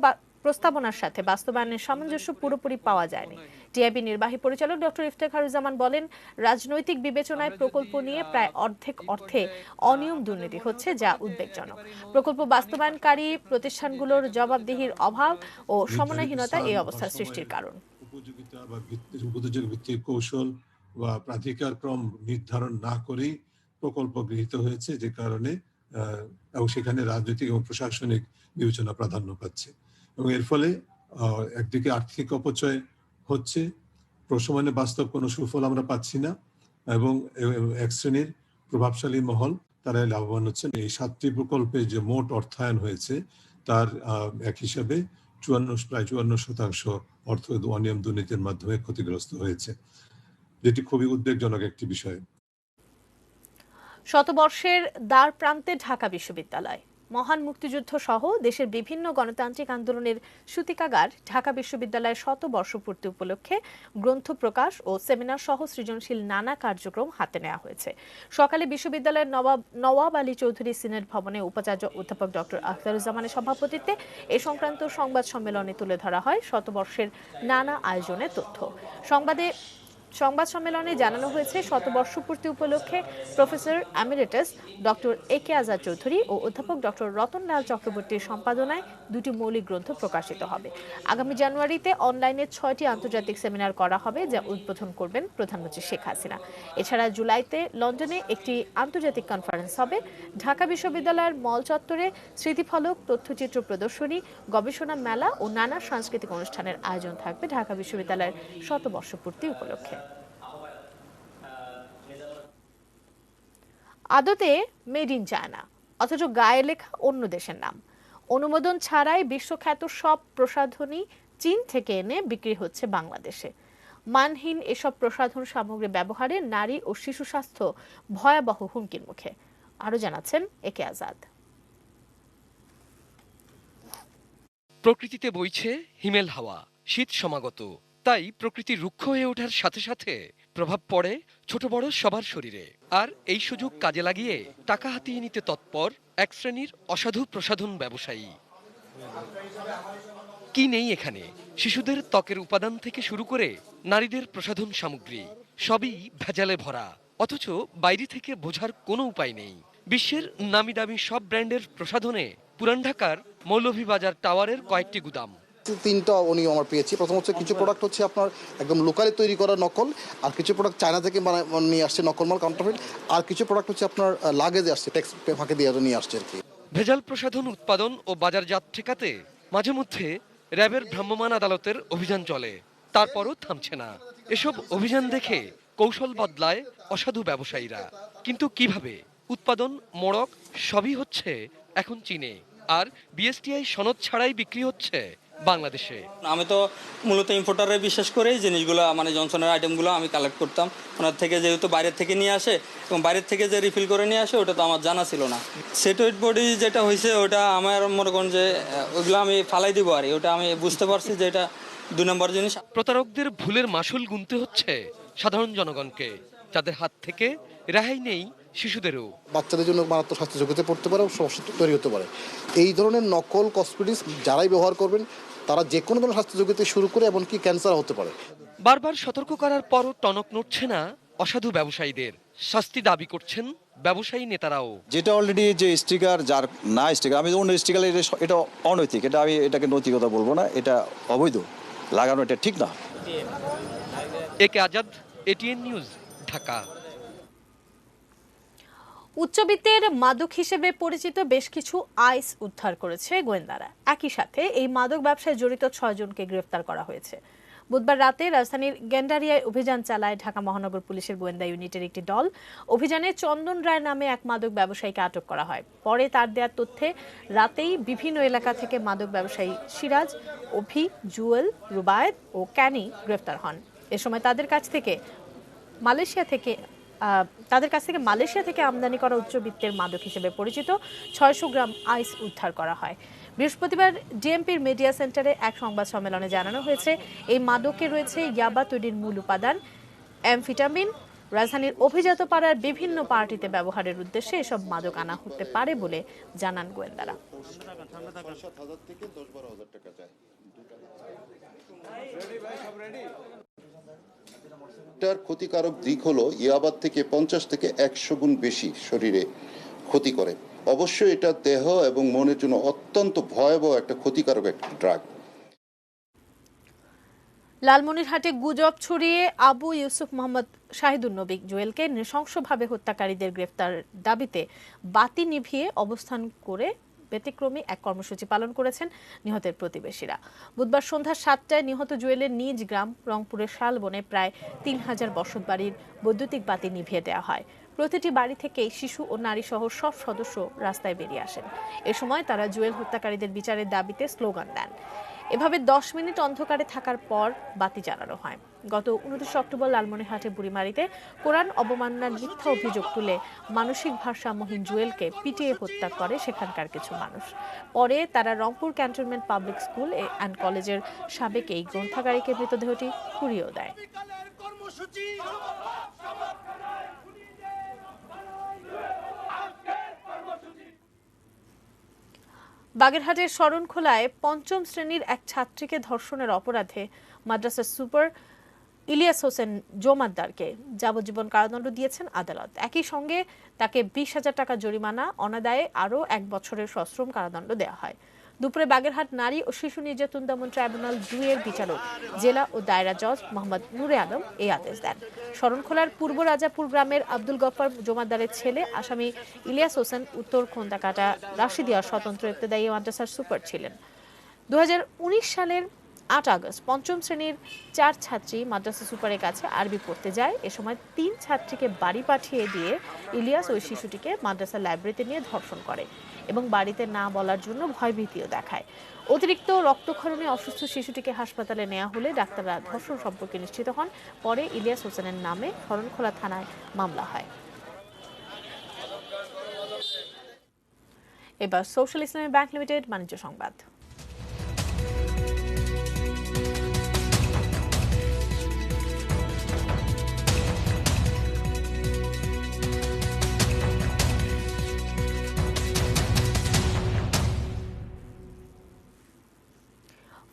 প্রস্তাবনার সাথে বাস্তবায়নের সামঞ্জস্য পুরোপুরি পাওয়া যায়নি। টিআইবি নির্বাহী পরিচালক ডক্টর ইফতেখারুজ্জামান বলেন, রাজনৈতিক বিবেচনায় প্রকল্প নিয়ে প্রায় অর্ধেক অর্থে অনিয়ম দুর্নীতি হচ্ছে, যা উদ্বেগজনক। প্রকল্প বাস্তবায়নকারী প্রতিষ্ঠানগুলোর জবাবদিহির অভাব ও সমন্বয়হীনতা এই অবস্থা সৃষ্টির কারণ। উপযোগিতা বা উপযোগী ভিত্তিক কৌশল বা প্রাধিকারক্রম নির্ধারণ না করেই প্রকল্প গৃহীত হয়েছে, যে কারণে এবং সেখানে রাজনৈতিক এবং প্রশাসনিক বিবেচনা প্রাধান্য পাচ্ছে এবং এর ফলে একদিকে আর্থিক অপচয় হচ্ছে, প্রশমনে বাস্তব কোনো সুফল আমরা পাচ্ছি না এবং এক শ্রেণীর প্রভাবশালী মহল তারা লাভবান হচ্ছেন। এই 7টি প্রকল্পে যে মোট অর্থায়ন হয়েছে তার এক হিসাবে প্রায় 54% অর্থ অনিয়ম দুর্নীতির মাধ্যমে ক্ষতিগ্রস্ত হয়েছে, যেটি খুবই উদ্বেগজনক একটি বিষয়। শতবর্ষের দ্বার প্রান্তে ঢাকা বিশ্ববিদ্যালয়। মহান মুক্তিযুদ্ধ সহ দেশের বিভিন্ন গণতান্ত্রিক আন্দোলনের সূতিকাগার ঢাকা বিশ্ববিদ্যালয়ের শতবর্ষপূর্তি উপলক্ষে গ্রন্থ প্রকাশ ও সেমিনার সহ সৃজনশীল নানা কার্যক্রম হাতে নেওয়া হয়েছে। সকালে বিশ্ববিদ্যালয়ের নওয়াব আলী চৌধুরী সিনেট ভবনে উপাচার্য অধ্যাপক ডক্টর আখতারুজ্জামানের সভাপতিত্বে এ সংক্রান্ত সংবাদ সম্মেলনে তুলে ধরা হয় শতবর্ষের নানা আয়োজনের তথ্য। সংবাদ সম্মেলনে জানানো হয়েছে, শতবর্ষপূর্তি উপলক্ষে প্রফেসর এমিরেটাস ডক্টর একে আজাদ চৌধুরী ও অধ্যাপক ডক্টর রতনলাল চক্রবর্তীর সম্পাদনায় 2টি মৌলিক গ্রন্থ প্রকাশিত হবে। আগামী জানুয়ারিতে অনলাইনে 6টি আন্তর্জাতিক সেমিনার করা হবে, যা উদ্বোধন করবেন প্রধানমন্ত্রী শেখ হাসিনা। এছাড়া জুলাইতে লন্ডনে একটি আন্তর্জাতিক কনফারেন্স হবে। ঢাকা বিশ্ববিদ্যালয়ের মল চত্বরে স্মৃতিফলক, তথ্যচিত্র প্রদর্শনী, গবেষণা মেলা ও নানা সাংস্কৃতিক অনুষ্ঠানের আয়োজন থাকবে ঢাকা বিশ্ববিদ্যালয়ের শতবর্ষপূর্তি উপলক্ষে। আদতে মেড ইন চায়না, অথচ গায়ে লেখা অন্য দেশের নাম। অনুমোদন ছাড়াই বিশ্বখ্যাত সব প্রসাধনী চীন থেকে এনে বিক্রি হচ্ছে বাংলাদেশে। মানহীন এসব প্রসাধন সামগ্রী ব্যবহারে নারী ও শিশু স্বাস্থ্য ভয়াবহ হুমকির মুখে। আরো জানাচ্ছেন একে আজাদ। প্রকৃতিতে বইছে হিমেল হাওয়া, শীত সমাগত, তাই প্রকৃতি রুক্ষ হয়ে ওঠার সাথে সাথে প্রভাব পড়ে ছোট বড় সবার শরীরে। আর এই সুযোগ কাজে লাগিয়ে টাকা হাতিয়ে নিতে তৎপর এক শ্রেণীর অসাধু প্রসাধন ব্যবসায়ী। কি নেই এখানে? শিশুদের ত্বকের উপাদান থেকে শুরু করে নারীদের প্রসাধন সামগ্রী, সবই ভেজালে ভরা, অথচ বাইরে থেকে বোঝার কোনো উপায় নেই। বিশ্বের নামি দামি সব ব্র্যান্ডের প্রসাধনে পুরান ঢাকার মৌলভীবাজার টাওয়ারের কয়েকটি গুদাম। তিনটা অনিয়ম আমরা পেয়েছি। প্রথম হচ্ছে কিছু প্রোডাক্ট হচ্ছে আপনার একদম লোকালি তৈরি করা নকল, আর কিছু প্রোডাক্ট চায়না থেকে নিয়ে আসছে নকল মাল, কাউন্টারফিট, আর কিছু প্রোডাক্ট হচ্ছে আপনার লাগেজে আসছে, ট্যাক্স ফাঁকে দিয়ে নিয়ে আসছে আর কি। ভেজাল প্রসাধন উৎপাদন ও বাজারজাত ঠেকাতে মাঝে মধ্যে র্যাবের ভ্রাম্যমাণ আদালতের অভিযান চলে, তারপরও থামছে না। এসব অভিযান দেখে কৌশল বদলায় অসাধু ব্যবসায়ীরা। কিন্তু কিভাবে? উৎপাদন, মোড়ক সবই হচ্ছে এখন চীনে, আর বিএসটিআই সনদ ছাড়াই বিক্রি হচ্ছে বাংলাদেশে। আমি তো মূলত ইম্পোর্টারে বিশ্বাস করে এই জিনিসগুলো, মানে জনসনের আইটেমগুলো আমি কালেক্ট করতাম ওনার থেকে, যেহেতু বাইরের থেকে নিয়ে আসে এবং বাইরের থেকে যে রিফিল করে নিয়ে আসে ওটা তো আমার জানা ছিল না। সেটোয়েড বডি যেটা হয়েছে ওটা আমার মনে করেন যে ওইগুলো আমি ফালাই দিব, আর ওটা আমি বুঝতে পারছি যে এটা 2 নম্বর জিনিস। প্রতারকদের ভুলের মাসুল গুনতে হচ্ছে সাধারণ জনগণকে, যাদের হাত থেকে রেহাই নেই শিশুদেরও। বাচ্চাদের জন্য মারাত্মক স্বাস্থ্য ঝুঁকিতে পড়তে পারে, সমস্যা তৈরি হতে পারে। এই ধরনের নকল কসমেটিক্স যারাই ব্যবহার করবেন তারা যে কোনো ধরনের স্বাস্থ্য ঝুঁকিতে শুরু করে এমনকি ক্যান্সার হতে পারে। বারবার সতর্ক করার পরও টনক নড়ছে না অসাধু ব্যবসায়ীদের। শাস্তি দাবি করছেন ব্যবসায়ী নেতারাও। যেটা অলরেডি যে স্টিকার, যার না স্টিকার, আমি অন্য স্টিকার, এটা অনৈতিক, এটা আমি এটাকে নৈতিকতা বলবো না, এটা অবৈধ, লাগানো এটা ঠিক না। একে আজাদ, এটিএন নিউজ, ঢাকা। উচ্চবিত্তের মাদক হিসেবে পরিচিত বেশ কিছু আইস উদ্ধার করেছে গোয়েন্দারা। একই সাথে এই মাদক ব্যবসায় জড়িত 6 জনকে গ্রেফতার করা হয়েছে। বুধবার রাতে রাজধানীর গেন্ডারিয়ায় অভিযান চালায় ঢাকা মহানগর পুলিশের গোয়েন্দা ইউনিটের একটি দল। অভিযানে চন্দন রায় নামে এক মাদক ব্যবসায়ীকে আটক করা হয়। পরে তার দেওয়া তথ্যে রাতেই বিভিন্ন এলাকা থেকে মাদক ব্যবসায়ী সিরাজ, অভি, জুয়েল, রুবায়েত ও ক্যানি গ্রেফতার হন। এ সময় তাদের কাছ থেকে মালয়েশিয়া থেকে আমদানি করা উচ্চবিত্তের মাদক হিসেবে পরিচিত 600 গ্রাম আইস উদ্ধার করা হয়। বৃহস্পতিবার ডিএমপির মিডিয়া সেন্টারে এক সংবাদ সম্মেলনে জানানো হয়েছে, এই মাদকে রয়েছে ইয়াবা তৈরির মূল উপাদান অ্যামফিটামিন। রাজধানীর অভিজাত পাড়ার বিভিন্ন পার্টিতে ব্যবহারের উদ্দেশ্যে এসব মাদক আনা হতে পারে বলে জানান গোয়েন্দারা। এটার ক্ষতিকারক দিক হলো ইয়াবার থেকে 50 থেকে 100 গুণ বেশি শরীরে ক্ষতি করে। অবশ্যই এটা দেহ এবং মনের জন্য অত্যন্ত ভয়াবহ একটা ক্ষতিকারক একটা ড্রাগ। লালমনিরহাটে গুজব ছড়িয়ে আবু ইউসুফ মোহাম্মদ শাহিদুন নবী জুয়েলকে নৃশংসভাবে হত্যাকারীদের গ্রেফতার দাবিতে বাতি নিভিয়ে অবস্থান করে ব্যতিক্রমী এক কর্মসূচি পালন করেছেন নিহতের প্রতিবেশীরা। বুধবার সন্ধ্যা 7টায় নিহত জুয়েলের নিজ গ্রাম রংপুরের শালবনে প্রায় 3000 বসতবাড়ির বৈদ্যুতিক বাতি নিভিয়ে দেওয়া হয়। প্রতিটি বাড়ি থেকে শিশু ও নারী সহ সব সদস্য রাস্তায় বেরিয়ে আসেন। এ সময় তারা জুয়েল হত্যাকারীদের বিচারের দাবিতে স্লোগান দেন। এভাবে 10 মিনিট অন্ধকারে থাকার পর বাতি জ্বালানো হয়। গত 29 অক্টোবর লালমনিরহাটে বুড়িমারিতে কোরআন অবমাননার মিথ্যা অভিযোগ তুলে মানসিক ভারসাম্যহীন জুয়েলকে পিটিয়ে হত্যা করে সেখানকার কিছু মানুষ। পরে তারা Rangpur cantonment public school and কলেজের সাবেক এই গ্রন্থাগারিকে মৃতদেহটি পুড়িয়েও দেয়। বাগেরহাটের শরণখোলায় 5ম শ্রেণীর এক ছাত্রীকে ধর্ষণের অপরাধে মাদ্রাসার সুপার ইলিয়াস হোসেন জোমাদ্দারকে যাবজ্জীবন কারাদণ্ড দিয়েছেন আদালত। একই সঙ্গে তাকে 20,000 টাকা জরিমানা, অনাদায়ে আরও 1 বছরের সশ্রম কারাদণ্ড দেওয়া হয়। দুপুরে বাগেরহাট নারী ও শিশু নির্যাতন দমন ট্রাইব্যুনাল 2 এর বিচারক জেলা ও দায়রা জজ মোহাম্মদ নুরে আলম এই আদেশ দেন। শরণখোলার পূর্ব রাজাপুর গ্রামের আব্দুল গফফার জোমাদ্দারের ছেলে আসামি ইলিয়াস হোসেন উত্তর খোন্দাকাটা রাশিদিয়া স্বতন্ত্র ইবতেদায়ী মাদ্রাসার সুপার ছিলেন। 2019 সালের 8 আগস্ট 5ম শ্রেণীর 4 ছাত্রী মাদ্রাসা সুপারের কাছে আরবি পড়তে যায়। এ সময় 3 ছাত্রীকে বাড়ি পাঠিয়ে দিয়ে ইলিয়াস ওই শিশুটিকে মাদ্রাসা লাইব্রেরিতে নিয়ে ধর্ষণ করে এবং বাড়িতে না বলার জন্য ভয়ভীতিও দেখায়। অতিরিক্ত রক্তক্ষরণে অসুস্থ শিশুটিকে হাসপাতালে নেওয়া হলে ডাক্তাররা ধর্ষণ সম্পর্কে নিশ্চিত হন। পরে ইলিয়াস হোসেনের নামে শরণখোলা থানায় মামলা হয়। এবার সোশ্যাল ইসলামী ব্যাংক লিমিটেড বাণিজ্য সংবাদ।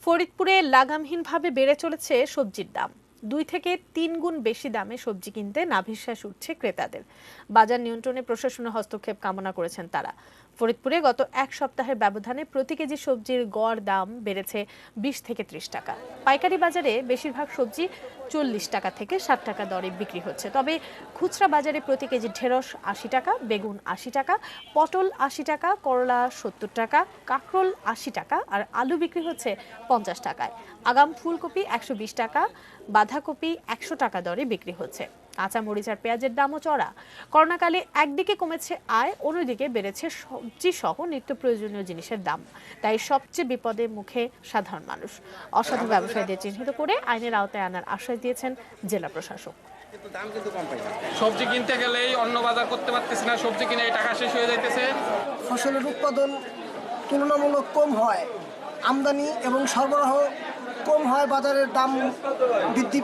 ফরিদপুরে লাগামহীনভাবে বেড়ে চলেছে সবজির দাম। 2 থেকে 3 গুণ বেশি দামে সবজি কিনতে নাভিশ্বাস উঠছে ক্রেতাদের। বাজার নিয়ন্ত্রণে প্রশাসনের হস্তক্ষেপ কামনা করেছেন তারা। ফরিদপুরে গত এক সপ্তাহের ব্যবধানে প্রতি কেজি সবজির গড় দাম বেড়েছে 20 থেকে 30 টাকা। পাইকারি বাজারে বেশিরভাগ সবজি 40 টাকা থেকে 60 টাকা দরে বিক্রি হচ্ছে। তবে খুচরা বাজারে প্রতি কেজি ঢেঁড়স 80 টাকা, বেগুন 80 টাকা, পটল 80 টাকা, করলা 70 টাকা, কাঁকরোল 80 টাকা আর আলু বিক্রি হচ্ছে 50 টাকায়। আগাম ফুলকপি 120 টাকা, বাঁধাকপি 100 টাকা দরে বিক্রি হচ্ছে। কাঁচা মরিচ আর পেঁয়াজের দামও চড়া। করোনাকালে একদিকে কমেছে আয়, অন্যদিকে বেড়েছে সবজি সহ নিত্য প্রয়োজনীয় জিনিসের দাম। তাই সবচেয়ে বিপদের মুখে সাধারণ মানুষ। অসাধু ব্যবসায়ীদের চিহ্নিত করে আইনের আওতায় আনার আশ্বাস দিয়েছেন জেলা প্রশাসক। সবজি কিনতে গেলেই অন্য বাজার করতে পারতেছি না, সবজি কিনে টাকা শেষ হয়ে যাইতেছে। ফসলের উৎপাদন তুলনামূলক কম হয়, আমদানি এবং সরবরাহ কম হয়, বাজারের দাম বৃদ্ধি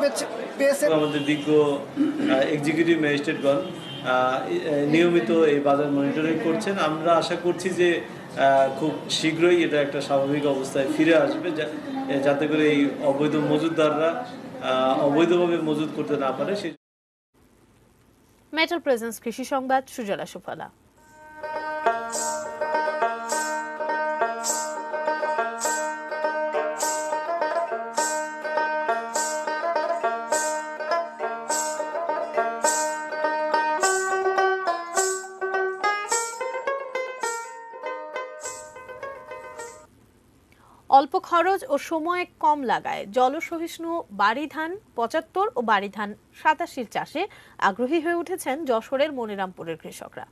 পেয়েছে। আমাদের বিজ্ঞ এক্সিকিউটিভ ম্যাজিস্ট্রেটগণ নিয়মিত এই বাজার মনিটরিং করছেন। আমরা আশা করছি যে খুব শীঘ্রই এটা একটা স্বাভাবিক অবস্থায় ফিরে আসবে, যাতে করে এই অবৈধ মজুতদাররা অবৈধভাবে মজুত করতে না পারে। মেটাল প্রেজেন্স কৃষি সংবাদ, সুজলা সুফলা। অল্প খরচ ও সময় কম লাগায় জলসহিষ্ণু বাড়ি ধান 75 ও বাড়ি ধান 87 চাষে আগ্রহী হয়ে উঠেছেন যশোরের মনিরামপুরের কৃষকরা।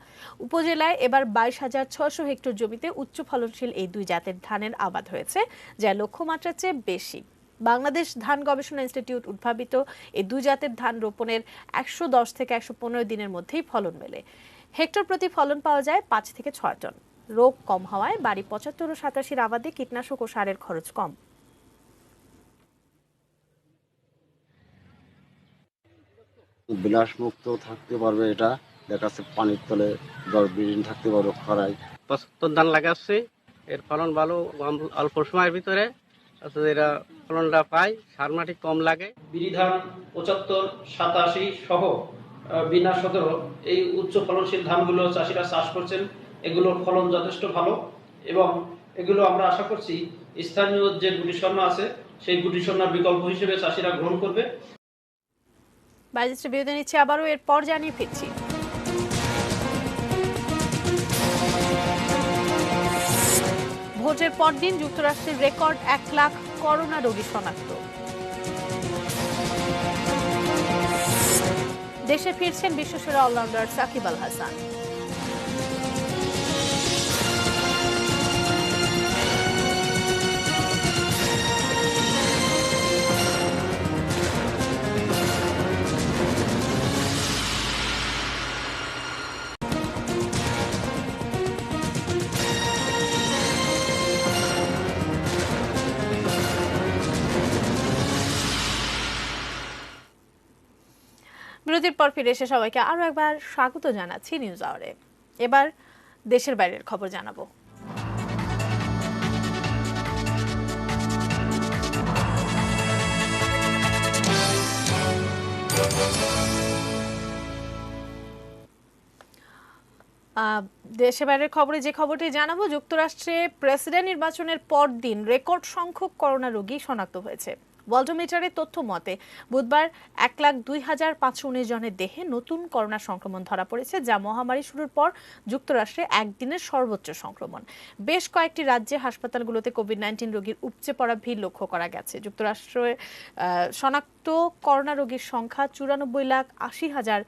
উপজেলায় এবার 22,600 হেক্টর জমিতে উচ্চ ফলনশীল এই দুই জাতের ধানের আবাদ হয়েছে, যা লক্ষ্যমাত্রার চেয়ে বেশি। বাংলাদেশ ধান গবেষণা ইনস্টিটিউট উদ্ভাবিত এই দুই জাতের ধান রোপণের 110 থেকে 115 দিনের মধ্যেই ফলন মেলে। হেক্টর প্রতি ফলন পাওয়া যায় 5 থেকে 6 টন। রোগ কম হওয়ায় বাড়ি 75 ও 87 আবাদে কীটনাশক ও সারের খরচ কম। বিলাসমুক্ত থাকতে পারবে, এটা দেখাচ্ছে পানির তলে 10-20 দিন থাকতে পারবে খরায়। 75 ধান লাগাচ্ছে, এর ফলন ভালো, অল্প সময়ের ভিতরে এরা ফলনটা পায়, সার মাটি কম লাগে। বিরি ধান 75, 87 সহ বিনা 17 এই উচ্চ ফলনশীল ধানগুলো চাষিরা চাষ করছেন। এগুলোর ফলন যথেষ্ট ভালো এবং এগুলো আমরা আশা করছি স্থানীয় যে গুটি স্বর্ণ আছে সেই গুটি স্বর্ণের বিকল্প হিসেবে চাষিরা গ্রহণ করবে। বাজেটে বিরতি নিচ্ছে, আবারও এরপর জানিয়ে ফিরছি। ভোটের পরদিন যুক্তরাষ্ট্রের রেকর্ড 1 লাখ করোনা রোগী শনাক্ত। দেশে ফিরছেন বিশ্বসেরা অলরাউন্ডার সাকিব আল হাসান। বিরতির পর ফিরে এসে সবাইকে আরো একবার স্বাগত জানাচ্ছি নিউজ আওয়ারে। এবার দেশের বাইরের খবর জানাবো। দেশের বাইরের খবরে যে খবরটি জানাবো, যুক্তরাষ্ট্রে প্রেসিডেন্ট নির্বাচনের পরদিন রেকর্ড সংখ্যক করোনা রোগী শনাক্ত হয়েছে। ওয়ার্ল্ডোমিটারের তথ্য মতে বুধবার 1,02,519 জনের দেহে নতুন করোনা সংক্রমণ ধরা পড়েছে, যা মহামারী শুরুর পর যুক্তরাষ্ট্রে একদিনের সর্বোচ্চ সংক্রমণ। বেশ কয়েকটি রাজ্যে হাসপাতালগুলোতে কোভিড-19 রোগীর উপচে পড়া ভিড় লক্ষ্য করা গেছে। যুক্তরাষ্ট্রে শনাক্ত করোনা রোগীর সংখ্যা 94,80,000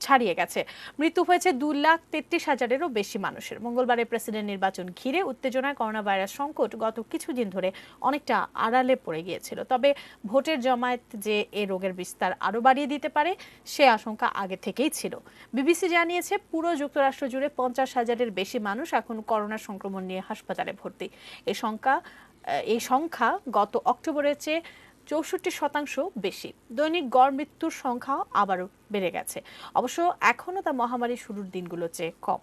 ছাড়িয়ে গেছে। মৃত্যু হয়েছে 2,33,000-এরও বেশি মানুষের। মঙ্গলবারে প্রেসিডেন্ট নির্বাচন ঘিরে উত্তেজনায় করোনা ভাইরাস সংকট গত কিছুদিন ধরে অনেকটা আড়ালে পড়ে গিয়েছিল। তবে ভোটের জমায়েত যে এ রোগের বিস্তার আরও বাড়িয়ে দিতে পারে সে আশঙ্কা আগে থেকেই ছিল। বিবিসি জানিয়েছে পুরো যুক্তরাষ্ট্র জুড়ে 50,000-এর বেশি মানুষ এখন করোনা সংক্রমণ নিয়ে হাসপাতালে ভর্তি। এই সংখ্যা গত অক্টোবরের চেয়ে 64% বেশি। দৈনিক গড় মৃত্যুর সংখ্যাও আবারও বেড়ে গেছে, অবশ্য এখনও তা মহামারী শুরুর দিনগুলোর চেয়ে কম।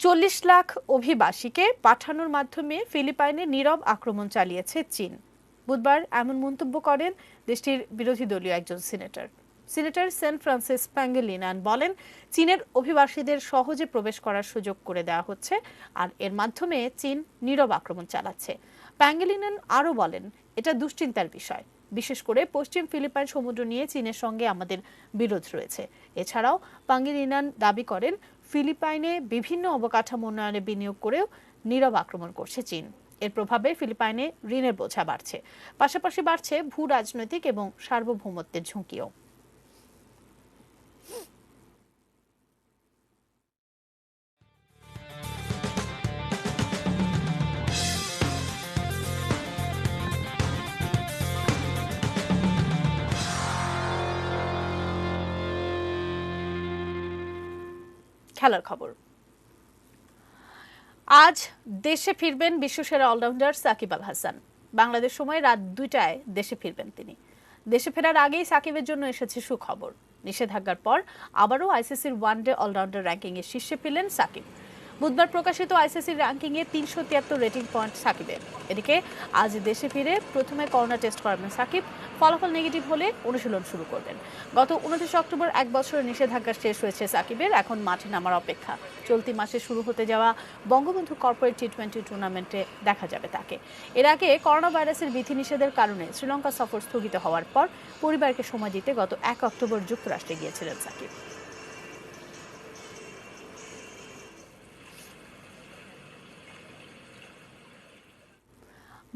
40 লাখ অভিবাসীকে পাঠানোর মাধ্যমে ফিলিপাইনে নীরব আক্রমণ চালিয়েছে চীন। বুধবার এমন মন্তব্য করেন দেশটির বিরোধী দলীয় একজন সিনেটর। সিনেটর সেন্ট ফ্রান্সিস প্যাঙ্গেলিনান বলেন, চীনের অভিবাসীদের সহজে প্রবেশ করার সুযোগ করে দেওয়া হচ্ছে আর এর মাধ্যমে চীন নীরব আক্রমণ চালাচ্ছে। প্যাঙ্গেলিনান আরও বলেন, এটা দুশ্চিন্তার বিষয়, বিশেষ করে পশ্চিম ফিলিপাইন সমুদ্র নিয়ে চীনের সঙ্গে আমাদের বিরোধ রয়েছে। এছাড়াও প্যাঙ্গেলিনান দাবি করেন, ফিলিপাইনে বিভিন্ন অবকাঠামো উন্নয়নে বিনিয়োগ করেও নীরব আক্রমণ করছে চীন। এর প্রভাবে ফিলিপাইনে ঋণের বোঝা বাড়ছে, পাশাপাশি বাড়ছে ভূ রাজনৈতিক এবং সার্বভৌমত্বের ঝুঁকিও। খেলার খবর। আজ দেশে ফিরবেন বিশ্বসেরা অলরাউন্ডার সাকিব আল হাসান। বাংলাদেশ সময় রাত 2টায় দেশে ফিরবেন তিনি। দেশে ফেরার আগেই সাকিবের জন্য এসেছে সুখবর। নিষেধাজ্ঞার পর আবারও আইসিসির ওয়ানডে অলরাউন্ডার র্যাঙ্কিংয়ে শীর্ষে পেলেন সাকিব। বুধবার প্রকাশিত আইসিসির র্যাঙ্কিংয়ে 373 রেটিং পয়েন্ট সাকিবের। এদিকে আজ দেশে ফিরে প্রথমে করোনা টেস্ট করাবেন সাকিব। ফলাফল নেগেটিভ হলে অনুশীলন শুরু করবেন। গত 29 অক্টোবর 1 বছরের নিষেধাজ্ঞা শেষ হয়েছে সাকিবের, এখন মাঠে নামার অপেক্ষা। চলতি মাসে শুরু হতে যাওয়া বঙ্গবন্ধু কর্পোরেট টি20 টুর্নামেন্টে দেখা যাবে তাকে। এর আগে করোনা ভাইরাসের বিধিনিষেধের কারণে শ্রীলঙ্কা সফর স্থগিত হওয়ার পর পরিবারকে সময় দিতে গত 1 অক্টোবর যুক্তরাষ্ট্রে গিয়েছিলেন সাকিব।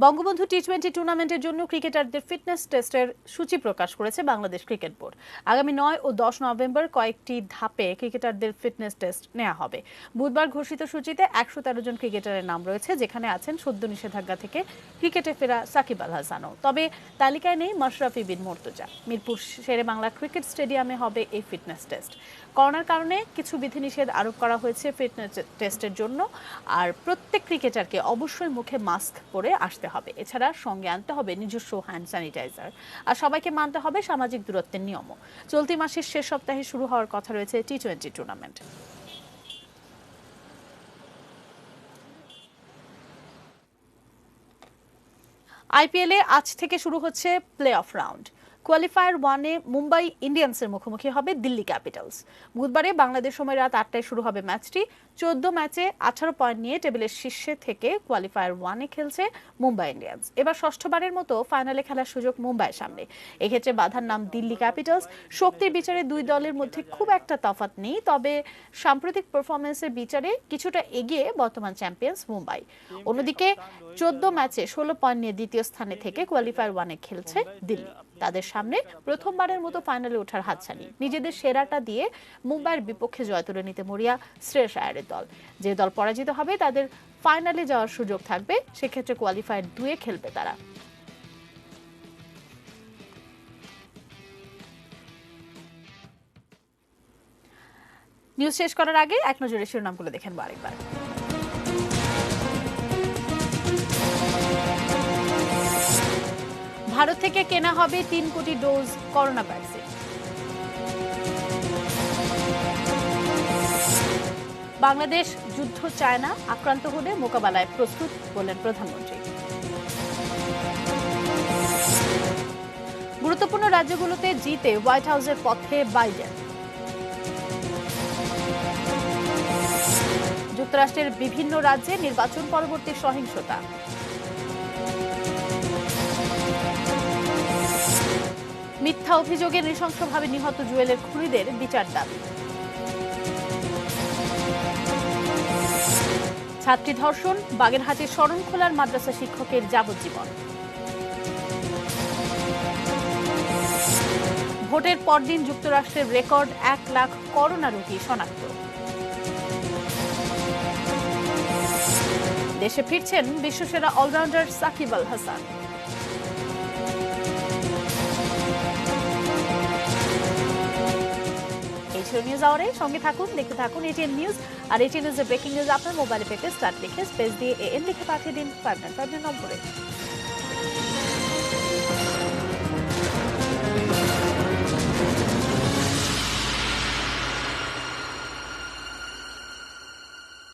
বঙ্গবন্ধু টি20 টুর্নামেন্টের জন্য ক্রিকেটারদের ফিটনেস টেস্টের সূচি প্রকাশ করেছে বাংলাদেশ ক্রিকেট বোর্ড। আগামী 9 ও 10 নভেম্বর কয়েকটি ধাপে ক্রিকেটারদের ফিটনেস টেস্ট নেওয়া হবে। বুধবার ঘোষিত সূচিতে 113 জন ক্রিকেটারের নাম রয়েছে, যেখানে আছেন সদ্য নিষেধাজ্ঞা থেকে ক্রিকেটে ফেরা সাকিব আল হাসানও। তবে তালিকায় নেই মাশরাফি বিন মুর্তজা। মিরপুর শেরে বাংলা ক্রিকেট স্টেডিয়ামে হবে এই ফিটনেস টেস্ট। করোনার কারণে কিছু বিধিনিষেধ আরোপ করা হয়েছে ফিটনেস টেস্টের জন্য, আর প্রত্যেক ক্রিকেটারকে অবশ্যই মুখে মাস্ক পরে আসতে হবে। এছাড়া সঙ্গে আনতে হবে নিজস্ব হ্যান্ড স্যানিটাইজার, আর সবাইকে মানতে হবে সামাজিক দূরত্বের নিয়মও। চলতি মাসের শেষ সপ্তাহে শুরু হওয়ার কথা রয়েছে টি20 টুর্নামেন্ট। আইপিএলে আজ থেকে শুরু হচ্ছে প্লে অফ রাউন্ড। কোয়ালিফায়ার 1-এ মুম্বাই ইন্ডিয়ান্সের মুখোমুখি হবে দিল্লি ক্যাপিটালস। বুধবারে বাংলাদেশ সময় রাত 8টায় শুরু হবে ম্যাচটি। 14 ম্যাচে 18 পয়েন্ট নিয়ে টেবিলের শীর্ষে থেকে কোয়ালিফায়ার 1-এ খেলছে মুম্বাই ইন্ডিয়ান্স। এবার ষষ্ঠবারের মতো ফাইনালে খেলার সুযোগ মুম্বাইয়ের সামনে। এক্ষেত্রে বাধার নাম দিল্লি ক্যাপিটালস। শক্তির বিচারে দুই দলের মধ্যে খুব একটা তফাৎ নেই, তবে সাম্প্রতিক পারফরমেন্সের বিচারে কিছুটা এগিয়ে বর্তমান চ্যাম্পিয়ন্স মুম্বাই। অন্যদিকে 14 ম্যাচে 16 পয়েন্ট নিয়ে দ্বিতীয় স্থানে থেকে কোয়ালিফায়ার 1-এ খেলছে দিল্লি। তাদের সামনে প্রথমবারের মতো ফাইনালে ওঠার হাতছানি। নিজেদের সেরাটা দিয়ে মুম্বাইয়ের বিপক্ষে জয় তুলে নিতে মরিয়া শ্রেয়স আয়ারের দল। যে দল পরাজিত হবে তাদের ফাইনালে যাওয়ার সুযোগ থাকবে, সেক্ষেত্রে কোয়ালিফায়ার 2-এ খেলবে তারা। নিউজ শেষ করার আগে এক নজরে শিরোনামগুলো দেখেন আরেকবার। ভারত থেকে কেনা হবে 3 কোটি ডোজ করোনা ভ্যাকসিন। বাংলাদেশ যুদ্ধ চায় না, আক্রান্ত হলে মোকাবেলায় প্রস্তুত বললেন প্রধানমন্ত্রী। গুরুত্বপূর্ণ রাজ্যগুলোতে জিতে হোয়াইট হাউসের পথে বাইডেন। যুক্তরাষ্ট্রের বিভিন্ন রাজ্যে নির্বাচন পরবর্তী সহিংসতা। মিথ্যা অভিযোগে নৃশংসভাবে নিহত জুয়েলের খুনিদের বিচার দাবি। ছাত্রী ধর্ষণ, বাগেরহাটের শরণখোলার মাদ্রাসা শিক্ষকের যাবজ্জীবন। ভোটের পরদিন যুক্তরাষ্ট্রের রেকর্ড 1 লাখ করোনা রোগী শনাক্ত। দেশে ফিরছেন বিশ্বসেরা অলরাউন্ডার সাকিব আল হাসান। নিউজ আওয়ারে সঙ্গে থাকুন, দেখতে থাকুন এটিএন নিউজ। আর এটিএন নিউজের ব্রেকিং নিউজ আপনার মোবাইলে পেতে স্টার্ট লিখে স্পেস দিয়ে এএন লিখে পাঠিয়ে দিন 595 নম্বরে।